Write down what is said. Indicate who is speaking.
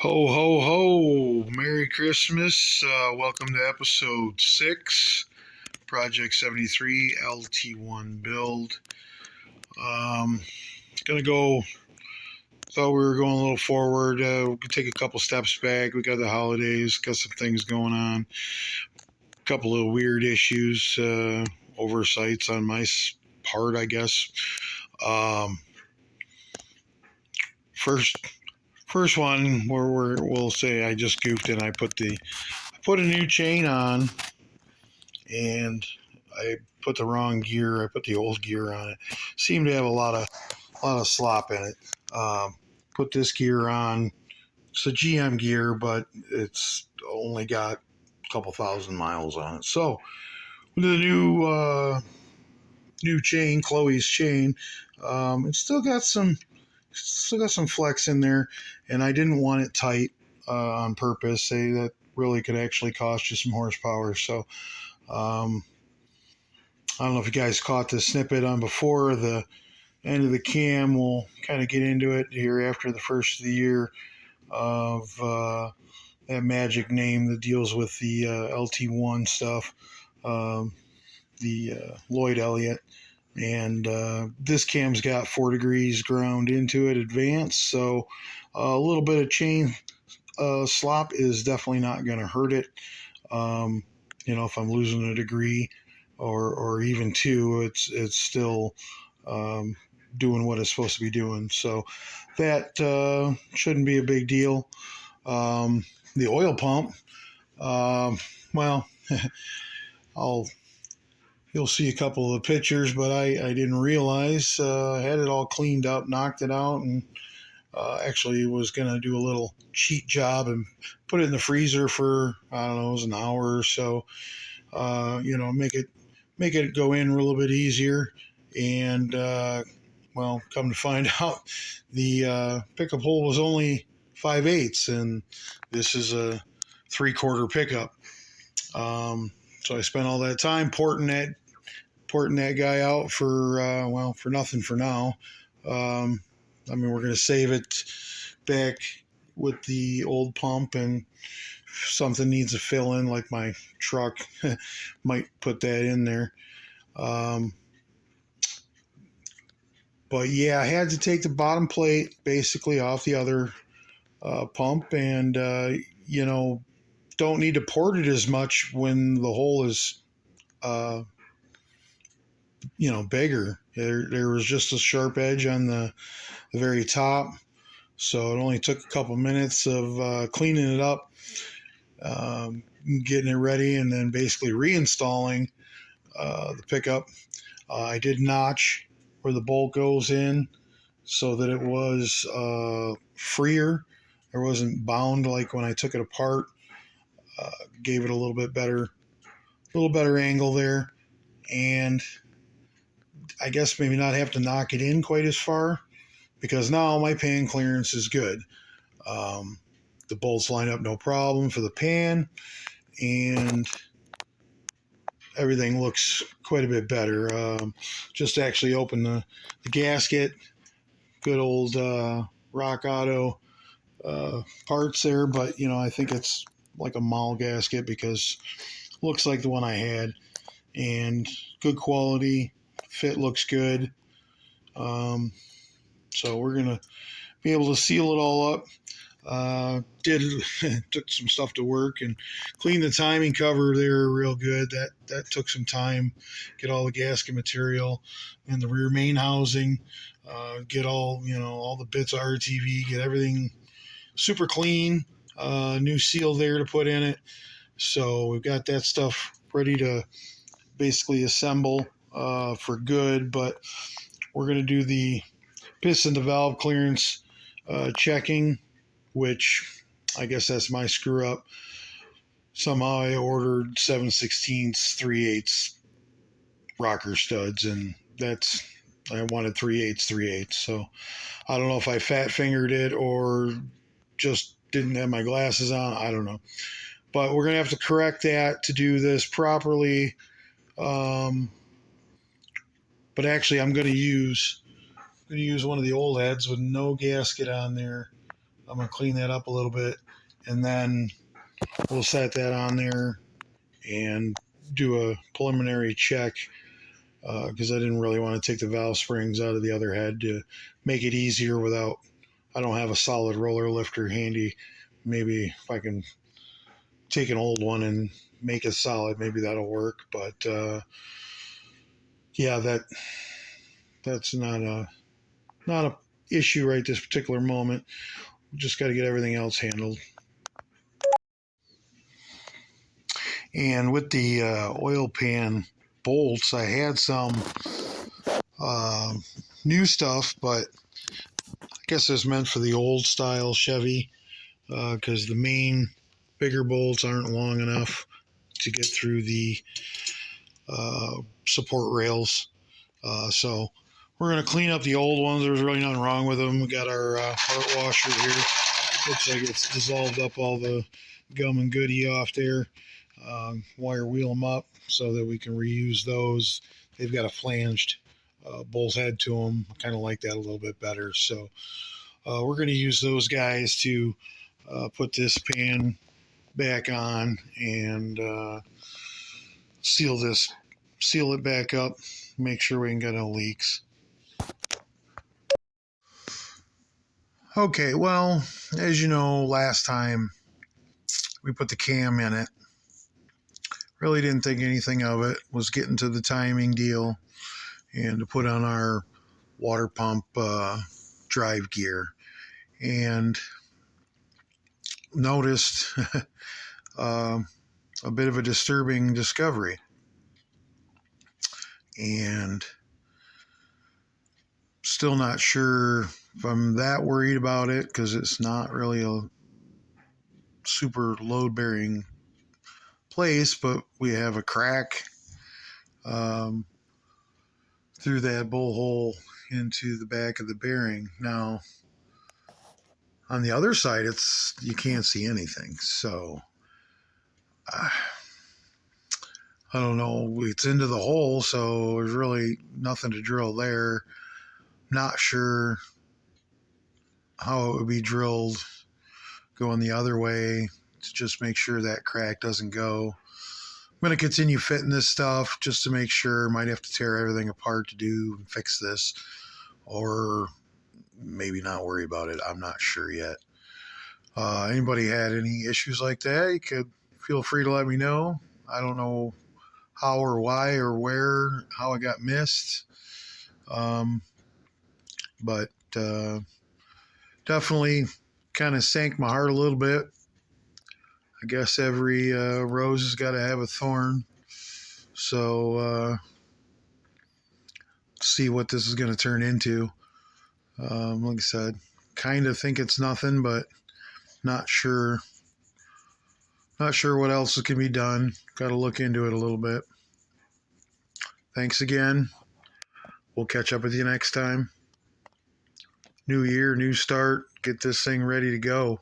Speaker 1: Ho, ho, ho! Merry Christmas. Welcome to episode 6, Project 73 LT1 build. Um, gonna go, thought we were going a little forward. We could take a couple steps back. We got the holidays, got some things going on, a couple of weird issues, oversights on my part, I guess. Um, first, first one where we'll say I just goofed and I put a new chain on and I put the wrong gear. I put the old gear on it. Seemed to have a lot of slop in it. Put this gear on. It's a GM gear, but it's only got a couple thousand miles on it. So with the new chain, Chloe's chain, it's still got some flex in there, and I didn't want it tight on purpose. Say that really could actually cost you some horsepower. So um, I don't know if you guys caught the snippet on before the end of the cam. We'll kind of get into it here after the first of the year of that magic name that deals with the LT1 stuff, the Lloyd Elliott. And this cam's got 4 degrees ground into it advanced, so a little bit of chain slop is definitely not going to hurt it. Um, if I'm losing a degree or even two, it's still doing what it's supposed to be doing. So that shouldn't be a big deal. The oil pump, well, I'll you'll see a couple of the pictures, but I didn't realize I had it all cleaned up, knocked it out, and actually was going to do a little cheat job and put it in the freezer for, I don't know, it was an hour or so. Make it go in a little bit easier. And well, come to find out, the pickup hole was only 5/8, and this is a 3/4 pickup. So I spent all that time porting that guy out for for nothing for now. We're going to save it back with the old pump, and if something needs a fill in, like my truck, might put that in there. Um, but yeah, I had to take the bottom plate basically off the other pump, and don't need to port it as much when the hole is uh, bigger. There was just a sharp edge on the very top, so it only took a couple minutes of cleaning it up, getting it ready, and then basically reinstalling the pickup. I did notch where the bolt goes in so that it was freer. It wasn't bound like when I took it apart. Gave it a little better angle there, and I guess maybe not have to knock it in quite as far, because now my pan clearance is good. Um, the bolts line up no problem for the pan, and everything looks quite a bit better. Just actually open the gasket, good old Rock Auto parts there, but I think it's like a mall gasket because it looks like the one I had, and good quality, fit looks good. Um, so we're gonna be able to seal it all up. Did took some stuff to work and cleaned the timing cover there real good. That took some time. Get all the gasket material and the rear main housing. Get all the bits of RTV. Get everything super clean. New seal there to put in it. So we've got that stuff ready to basically assemble for good. But we're gonna do the piston to valve clearance checking, which I guess that's my screw up. Somehow I ordered 7/16 3/8 rocker studs, and I wanted 3/8. So I don't know if I fat fingered it or just didn't have my glasses on. I don't know. But we're going to have to correct that to do this properly. But actually, I'm going to use one of the old heads with no gasket on there. I'm going to clean that up a little bit, and then we'll set that on there and do a preliminary check, because I didn't really want to take the valve springs out of the other head to make it easier without, I don't have a solid roller lifter handy. Maybe if I can take an old one and make it solid, maybe that'll work. But yeah, that's not a issue right this particular moment. We just got to get everything else handled. And with the oil pan bolts, I had some uh, new stuff, but I guess it's meant for the old style Chevy, because the main bigger bolts aren't long enough to get through the support rails. So we're going to clean up the old ones. There's really nothing wrong with them. We got our heart washer here. Looks like it's dissolved up all the gum and goodie off there. Wire wheel them up so that we can reuse those. They've got a flanged bull's head to them. I kind of like that a little bit better. So we're going to use those guys to put this pan back on and seal it back up, make sure we ain't got no leaks. Okay, well, as you know, last time we put the cam in it, really didn't think anything of it, was getting to the timing deal and to put on our water pump drive gear, and noticed a bit of a disturbing discovery. And still not sure if I'm that worried about it, because it's not really a super load bearing place, but we have a crack through that bowl hole into the back of the bearing. Now on the other side, you can't see anything, so I don't know. It's into the hole, so there's really nothing to drill there. Not sure how it would be drilled going the other way to just make sure that crack doesn't go. I'm going to continue fitting this stuff just to make sure. Might have to tear everything apart to do and fix this, or maybe not worry about it. I'm not sure yet. Anybody had any issues like that, you could feel free to let me know. I don't know how or why or where, how it got missed. But definitely kind of sank my heart a little bit. I guess every rose has got to have a thorn. So see what this is going to turn into. Like I said, kind of think it's nothing, but not sure. Not sure what else can be done. Got to look into it a little bit. Thanks again. We'll catch up with you next time. New year, new start. Get this thing ready to go.